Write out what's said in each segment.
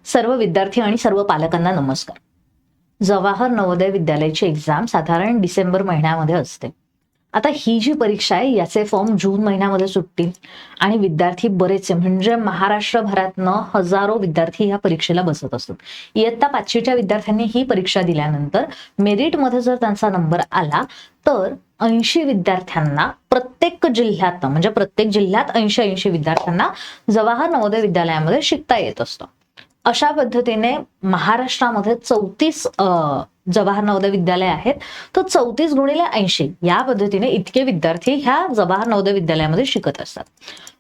सर्व विद्यार्थी आणि सर्व पालकांना नमस्कार. जवाहर नवोदय विद्यालयाची एक्झाम साधारण डिसेंबर महिन्यामध्ये असते. आता ही जी परीक्षा आहे याचे फॉर्म जून महिन्यामध्ये सुटतील आणि विद्यार्थी बरेचसे म्हणजे महाराष्ट्रभरातनं हजारो विद्यार्थी ह्या परीक्षेला बसत असतात. इयत्ता 5वीच्या विद्यार्थ्यांनी ही परीक्षा दिल्यानंतर मेरिटमध्ये जर त्यांचा नंबर आला तर 80 विद्यार्थ्यांना प्रत्येक जिल्ह्यात म्हणजे प्रत्येक जिल्ह्यात 80 विद्यार्थ्यांना जवाहर नवोदय विद्यालयामध्ये शिकता येत असतं. अशा पद्धतीने महाराष्ट्रामध्ये 34 जवाहर नवोदय विद्यालय आहेत. तर 34 गुणिले 80 या पद्धतीने इतके विद्यार्थी ह्या जवाहर नवोदय विद्यालयामध्ये शिकत असतात.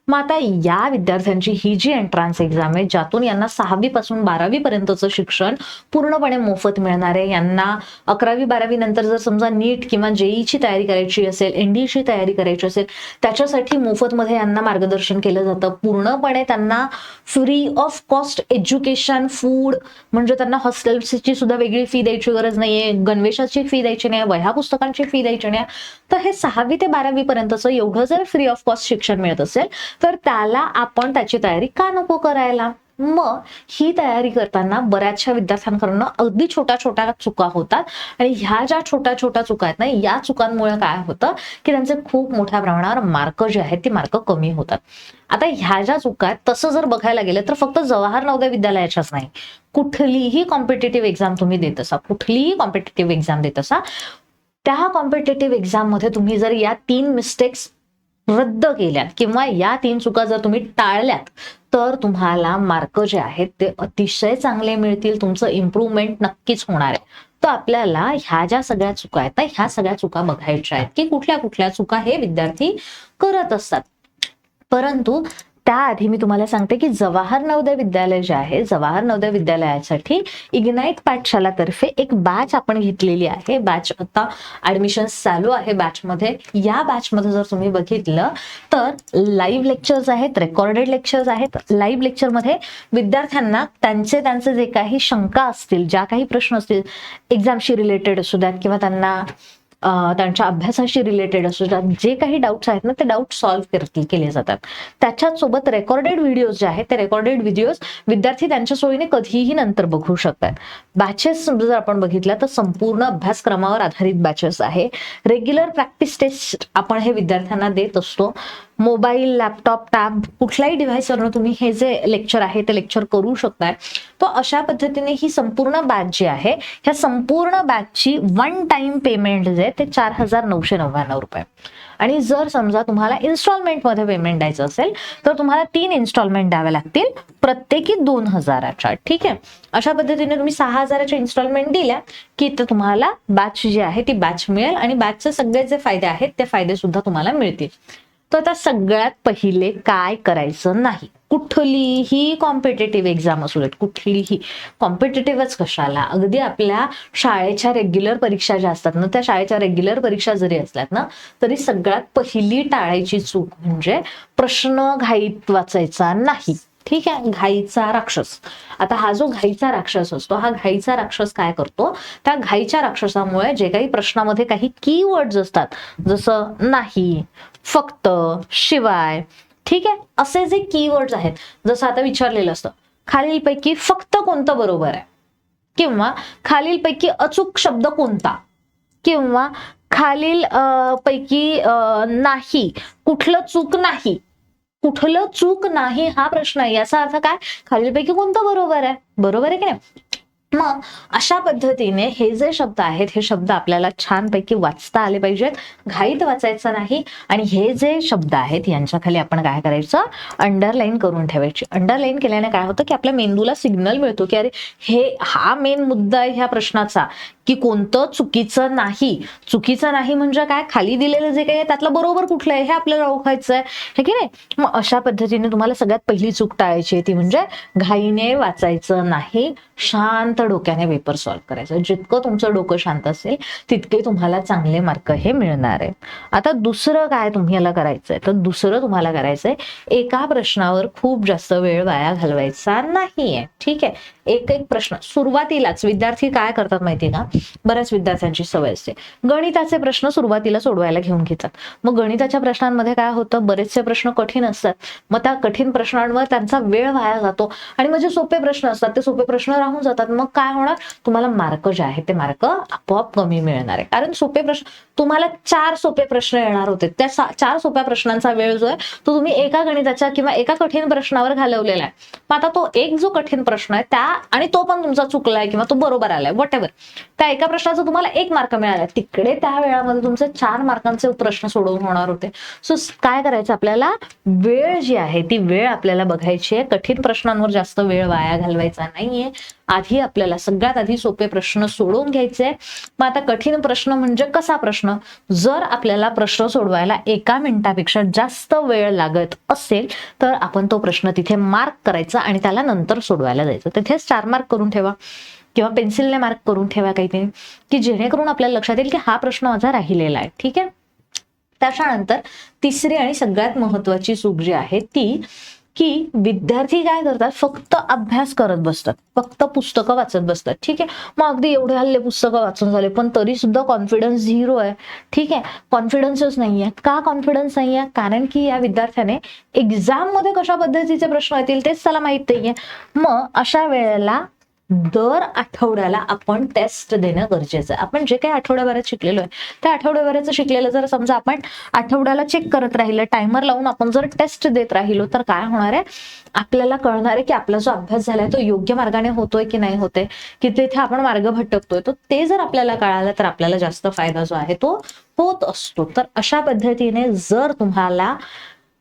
मग आता या विद्यार्थ्यांची ही जी एंट्रन्स एक्झाम आहे ज्यातून यांना 6वी पासून 12वी पर्यंतचं शिक्षण पूर्णपणे मोफत मिळणार आहे. यांना 11वी 12वी नंतर जर समजा नीट किंवा जेईची तयारी करायची असेल, एनडीची तयारी करायची असेल, त्याच्यासाठी मोफतमध्ये यांना मार्गदर्शन केलं जातं. पूर्णपणे त्यांना free of cost education, food म्हणजे त्यांना हॉस्टेलची सुद्धा वेगळी फी द्यायची गरज नाहीये, गणवेशाची फी द्यायची नाही, वह्या पुस्तकांची फी द्यायची नाही. तर हे 6वी ते 12वी पर्यंतचं एवढं जर फ्री ऑफ कॉस्ट शिक्षण मिळत असेल तर त्याला आपण त्याची तयारी का नको करायला. मग ही तयारी करताना बऱ्याचशा विद्यार्थ्यांकडून अगदी छोट्या छोट्या चुका होतात आणि ह्या ज्या छोट्या छोट्या चुका आहेत ना या चुकांमुळे काय होतं की त्यांचे खूप मोठ्या प्रमाणावर मार्क जे आहेत ते मार्क कमी होतात. आता ह्या ज्या चुका आहेत तसं जर बघायला गेलं तर फक्त जवाहर नवोदय विद्यालयाच्याच नाही, कुठलीही कॉम्पिटेटिव्ह एक्झाम तुम्ही देत असा, कुठलीही कॉम्पिटेटिव्ह एक्झाम देत असा, त्या कॉम्पिटेटिव्ह एक्झाम मध्ये तुम्ही जर या 3 मिस्टेक्स रद्द केल्यात किंवा या 3 चुका जर तुम्ही टाळल्यात तर तुम्हाला मार्क जे आहेत ते अतिशय चांगले मिळतील. तुमचं इम्प्रूव्हमेंट नक्कीच होणार आहे. तर आपल्याला ह्या ज्या सगळ्या चुका आहेत ह्या सगळ्या चुका बघायच्या आहेत की कुठल्या कुठल्या चुका हे विद्यार्थी करत असतात. परंतु त्याआधी मी तुम्हाला सांगते की जवाहर नवोदय विद्यालय जे आहे, जवाहर नवोदय विद्यालयासाठी इग्नाइट पाठशालातर्फे एक बॅच आपण घेतलेली आहे. बॅच आता ऍडमिशन चालू आहे बॅचमध्ये. या बॅचमध्ये जर तुम्ही बघितलं तर लाईव्ह लेक्चर्स आहेत, रेकॉर्डेड लेक्चर्स आहेत. लाईव्ह लेक्चरमध्ये विद्यार्थ्यांना त्यांचे जे काही शंका असतील, ज्या काही प्रश्न असतील एक्झामशी रिलेटेड असू द्यात किंवा त्यांना त्यांच्या अभ्यासाशी रिलेटेड असू द्यात, जे काही डाऊट्स आहेत ना ते डाऊट सॉल्व्ह केले जातात. त्याच्यासोबत रेकॉर्डेड व्हिडिओज जे आहेत ते रेकॉर्डेड व्हिडिओज विद्यार्थी त्यांच्या सोयीने कधीही नंतर बघू शकतात. बॅचेस जर आपण बघितल्या तर संपूर्ण अभ्यासक्रमावर आधारित बॅचेस आहे. रेग्युलर प्रॅक्टिस टेस्ट आपण हे विद्यार्थ्यांना देत असतो. मोबाईल, लॅपटॉप, टॅब कुठल्याही डिव्हाइसवरून तुम्ही हे जे लेक्चर आहे ते लेक्चर करू शकताय. तो अशा पद्धतीने ही संपूर्ण बॅच जी आहे ह्या संपूर्ण बॅचची वन टाइम पेमेंट जे ते 4,999 रुपये. आणि जर समजा तुम्हाला इन्स्टॉलमेंट मध्ये पेमेंट द्यायचं असेल तर तुम्हाला 3 इन्स्टॉलमेंट द्यावे लागतील, प्रत्येकी 2,000च्या. ठीक आहे. अशा पद्धतीने तुम्ही 6,000च्या इन्स्टॉलमेंट दिल्या की तर तुम्हाला बॅच जी आहे ती बॅच मिळेल आणि बॅचचे सगळे जे फायदे आहेत ते फायदे सुद्धा तुम्हाला मिळतील. तर आता सगळ्यात पहिले काय करायचं नाही, कुठलीही कॉम्पिटेटिव्ह एक्झाम असू देत, कुठलीही कॉम्पिटेटिव्हच कशाला, अगदी आपल्या शाळेच्या रेग्युलर परीक्षा ज्या असतात ना त्या शाळेच्या रेग्युलर परीक्षा जरी असल्यात ना तरी सगळ्यात पहिली टाळायची चूक म्हणजे प्रश्न घाईत वाचायचा नाही. ठीक आहे. घाईचा राक्षस. आता हा जो घाईचा राक्षस असतो, हा घाईचा राक्षस काय करतो, त्या घाईच्या राक्षसामुळे जे काही प्रश्नामध्ये काही कीवर्ड्स असतात जसं नाही, फक्त, शिवाय, ठीक आहे, असे जे कीवर्ड्स आहेत, जसं आता विचारलेलं असतं खालीलपैकी फक्त कोणतं बरोबर आहे किंवा खालीलपैकी अचूक शब्द कोणता किंवा खालील पैकी नाही कुठलं चूक नाही, कुठलं चूक नाही हा प्रश्न आहे. याचा अर्थ काय, खालीलपैकी कोणतं बरोबर आहे, बरोबर आहे की नाही. मग अशा पद्धतीने हे जे शब्द आहेत हे शब्द आपल्याला छानपैकी वाचता आले पाहिजेत, घाईत वाचायचं नाही. आणि हे जे शब्द आहेत यांच्या खाली आपण काय करायचं, अंडरलाईन करून ठेवायची. अंडरलाईन केल्याने काय होतं की आपल्या मेंदूला सिग्नल मिळतो की अरे हा मेन मुद्दा आहे ह्या प्रश्नाचा की कोणतं चुकीचं नाही. चुकीचं नाही म्हणजे काय, खाली दिलेलं जे काही आहे त्यातलं बरोबर कुठलं आहे हे आपल्याला ओळखायचं आहे, हे की नाही. मग अशा पद्धतीने तुम्हाला सगळ्यात पहिली चूक टाळायची ती म्हणजे घाईने वाचायचं नाही, शांत डोक्याने पेपर सॉल्व्ह करायचं. जितकं तुमचं डोकं शांत असेल तितके तुम्हाला चांगले मार्क हे मिळणार आहे. आता दुसरं काय तुम्हाला करायचंय, तर दुसरं तुम्हाला करायचंय एका प्रश्नावर खूप जास्त वेळ वाया घालवायचा नाहीये. ठीक आहे. एक एक प्रश्न सुरुवातीलाच विद्यार्थी काय करतात माहितीये का, बऱ्याच विद्यार्थ्यांची सवय असते गणिताचे प्रश्न सुरुवातीला सोडवायला घेऊन घेतात. मग गणिताच्या प्रश्नांमध्ये काय होतं, बरेचसे प्रश्न कठीण असतात. मग त्या कठीण प्रश्नांवर त्यांचा वेळ वाया जातो आणि मग जे सोपे प्रश्न असतात ते सोपे प्रश्न राहून जातात. मग काय होणार, तुम्हाला मार्क जे आहे ते मार्क आपोआप कमी मिळणार आहे. कारण सोपे प्रश्न, तुम्हाला 4 सोपे प्रश्न येणार होते, त्या 4 सोप्या प्रश्नांचा वेळ जो आहे तो तुम्ही एका गणिताच्या किंवा एका कठीण प्रश्नावर घालवलेला आहे. मग आता तो एक जो कठीण प्रश्न आहे त्या, आणि तो पण तुमचा चुकलाय किंवा तो बरोबर आलाय, व्हॉटएव्हर, त्या एका प्रश्नाचा तुम्हाला 1 मार्क मिळाला, तिकडे त्या वेळामध्ये तुमचे 4 मार्कांचे प्रश्न सोडवून होणार होते. सो काय करायचं, आपल्याला वेळ जी आहे ती वेळ आपल्याला बघायची आहे. कठीण प्रश्नांवर जास्त वेळ वाया घालवायचा नाहीये. आधी आपल्याला सगळ्यात आधी सोपे प्रश्न सोडवून घ्यायचे. मग आता कठीण प्रश्न म्हणजे कसा प्रश्न, जर आपल्याला प्रश्न सोडवायला 1 मिनिटापेक्षा जास्त वेळ लागत असेल तर आपण तो प्रश्न तिथे मार्क करायचा आणि त्याला नंतर सोडवायला जायचं. तिथे स्टार मार्क करून ठेवा किंवा पेन्सिलने मार्क करून ठेवा काहीतरी, की जेणेकरून आपल्याला लक्षात येईल की हा प्रश्न माझा राहिलेला आहे. ठीक आहे. त्याच्यानंतर तिसरी आणि सगळ्यात महत्वाची चूक जी आहे ती, की विद्यार्थी काय करतात, फक्त अभ्यास करत बसतात, फक्त पुस्तकं वाचत बसतात. ठीक आहे. मग अगदी एवढे हल्ले पुस्तकं वाचून झाले पण तरी सुद्धा कॉन्फिडन्स 0 आहे. ठीक आहे. कॉन्फिडन्सच नाहीये. का कॉन्फिडन्स नाहीये, कारण की या विद्यार्थ्याने एक्झाम मध्ये कशा पद्धतीचे प्रश्न येतील तेच त्याला माहित नाहीये. मग अशा वेळेला दर आठवड्याला आपण टेस्ट देणं गरजेचं आहे. आपण जे काही आठवड्याभरात शिकलेलो आहे त्या आठवड्याभराचं शिकलेलं जर समजा आपण आठवड्याला चेक करत राहिलं, टायमर लावून आपण जर टेस्ट देत राहिलो तर काय होणार आहे, आपल्याला कळणार आहे की आपला जो अभ्यास झालाय तो योग्य मार्गाने होतोय की नाही होतोय, की तिथे आपण मार्ग भटकतोय. तर ते जर आपल्याला कळालं तर आपल्याला जास्त फायदा जो आहे तो होत असतो. तर अशा पद्धतीने जर तुम्हाला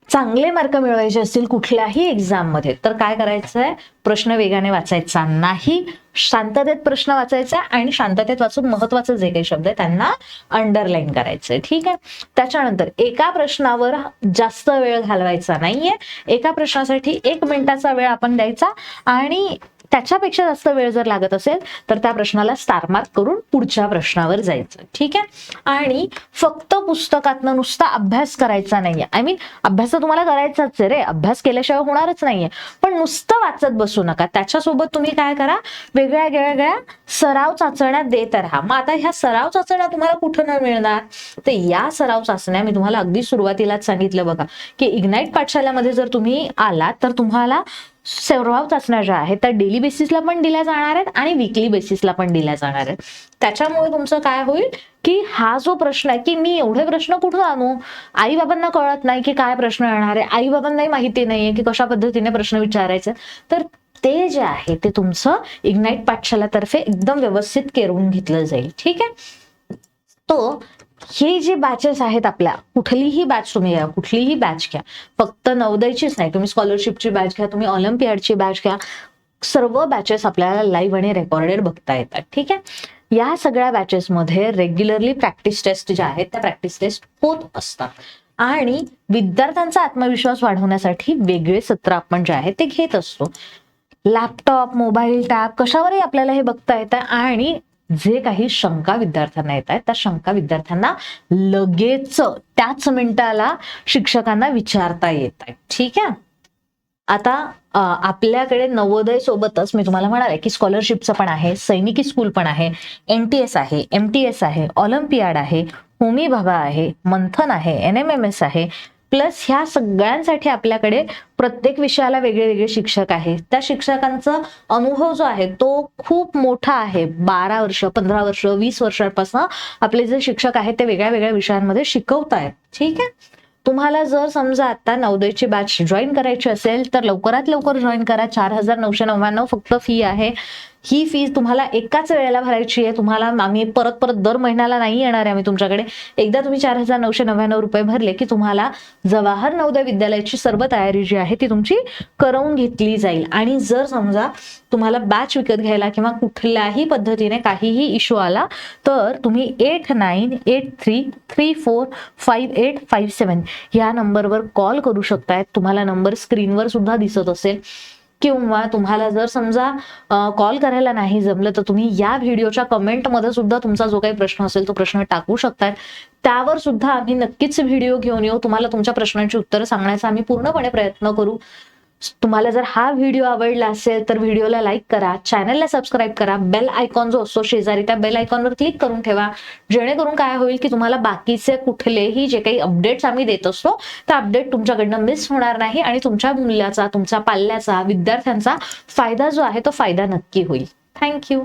चांगले मार्क मिळवायचे असतील कुठल्याही एक्झाम मध्ये तर काय करायचंय, प्रश्न वेगाने वाचायचा नाही, शांततेत प्रश्न वाचायचा आणि शांततेत वाचून महत्वाचे जे काही शब्द आहेत त्यांना अंडरलाईन करायचंय. ठीक आहे. त्याच्यानंतर एका प्रश्नावर जास्त वेळ घालवायचा नाहीये. एका प्रश्नासाठी 1 मिनिटाचा वेळ आपण द्यायचा आणि त्याच्यापेक्षा जास्त वेळ जर लागत असेल तर त्या प्रश्नाला स्टार मार्क करून पुढच्या प्रश्नावर जायचं. ठीक आहे. आणि फक्त पुस्तकातनं नुसता अभ्यास करायचा नाहीये. आय मीन अभ्यास तर तुम्हाला करायचाच आहे रे, अभ्यास केल्याशिवाय होणारच नाहीये, पण नुसतं वाचत बसू नका. त्याच्यासोबत तुम्ही काय करा, वेगळ्या सराव चाचण्या देत राहा. मग आता ह्या सराव चाचण्या तुम्हाला कुठं न मिळणार, तर या सराव चाचण्या मी तुम्हाला अगदी सुरुवातीलाच सांगितलं बघा, की इग्नाइट पाठशालामध्ये जर तुम्ही आलात तर तुम्हाला सराव चाचण्या ज्या आहेत त्या डेली बेसिसला पण दिल्या जाणार आहेत आणि वीकली बेसिसला पण दिल्या जाणार आहेत. त्याच्यामुळे तुमचं काय होईल, की हा जो प्रश्न आहे की मी एवढे प्रश्न कुठून आणू, आई बाबांना कळत नाही की काय प्रश्न येणार आहे, आई बाबांनाही माहिती नाहीये की कशा पद्धतीने प्रश्न विचारायचे, तर ते जे आहे ते तुमचं इग्नाइट पाठशालातर्फे एकदम व्यवस्थित करून घेतलं जाईल. ठीक आहे. तो हे जे बॅचेस आहेत आपल्या, कुठलीही बॅच तुम्ही घ्या, कुठलीही बॅच घ्या, फक्त नवोदयचीच नाही, तुम्ही स्कॉलरशिपची बॅच घ्या, तुम्ही ऑलिम्पियाडची बॅच घ्या, सर्व बॅचेस आपल्याला लाईव्ह आणि रेकॉर्डेड बघता येतात. ठीक आहे. या सगळ्या बॅचेसमध्ये रेग्युलरली प्रॅक्टिस टेस्ट ज्या आहेत त्या प्रॅक्टिस टेस्ट होत असतात आणि विद्यार्थ्यांचा आत्मविश्वास वाढवण्यासाठी वेगळे सत्र आपण जे आहे ते घेत असतो. लॅपटॉप, मोबाईल, टॅब कशावरही आपल्याला हे बघता येतं आणि जे काही शंका विद्यार्थ्यांना येत आहेत त्या शंका विद्यार्थ्यांना लगेच त्याच मिनिटाला शिक्षकांना विचारता येत आहेत. ठीक आहे. आता आपल्याकडे नवोदय सोबतच मी तुम्हाला म्हणाले की स्कॉलरशिपचं पण आहे, सैनिकी स्कूल पण आहे, NTS आहे, MTS आहे, ऑलिम्पियाड आहे, होमी भाभा आहे, मंथन आहे, NMMS आहे, प्लस ह्या सगळ्यांसाठी आपल्याकडे प्रत्येक विषयाला वेगळे वेगळे शिक्षक आहेत. त्या शिक्षकांचा अनुभव जो आहे तो खूप मोठा आहे. 12 वर्ष, 15 वर्ष, 20 वर्षांपासून आपले जे शिक्षक आहेत ते वेगळ्या वेगळ्या विषयांमध्ये शिकवतायत. ठीक आहे. तुम्हाला जर समजा आता नवोदयची बॅच जॉईन करायची असेल तर लवकरात लवकर जॉईन करा. 4,999 फक्त फी आहे. ही फी तुम्हाला एकाच वेळेला भरायची आहे. तुम्हाला आम्ही परत दर महिन्याला नाही येणार आहे आम्ही तुमच्याकडे. एकदा तुम्ही 4,999 रुपये भरले की तुम्हाला जवाहर नवोदय विद्यालयाची सर्व तयारी जी आहे ती तुमची करवून घेतली जाईल. आणि जर समजा तुम्हाला बॅच विकत घ्यायला किंवा कुठल्याही पद्धतीने काहीही इश्यू आला तर तुम्ही 8983345857 या नंबरवर कॉल करू शकताय. तुम्हाला नंबर स्क्रीनवर सुद्धा दिसत असेल. किंवा तुम्हाला जर समजा कॉल करायला नाही जमलं तर तुम्ही या व्हिडिओच्या कमेंटमध्ये सुद्धा तुमचा जो काही प्रश्न असेल तो प्रश्न टाकू शकताय. त्यावर सुद्धा आम्ही नक्कीच व्हिडिओ घेऊन येऊ. तुम्हाला तुमच्या प्रश्नांची उत्तरं सांगण्याचा आम्ही पूर्णपणे प्रयत्न करू. तुम्हाला जर हा व्हिडिओ आवडला असेल तर व्हिडिओला लाईक करा, चॅनलला सबस्क्राईब करा, बेल आयकॉन जो असतो शेजारी त्या बेल आयकॉनवर क्लिक करून ठेवा, जेणेकरून काय होईल की तुम्हाला बाकीचे कुठलेही जे काही अपडेट्स आम्ही देत असतो त्या अपडेट तुमच्याकडनं मिस होणार नाही आणि तुमच्या मुलाचा, तुमच्या पाल्याचा, विद्यार्थ्यांचा फायदा जो आहे तो फायदा नक्की होईल. थँक्यू.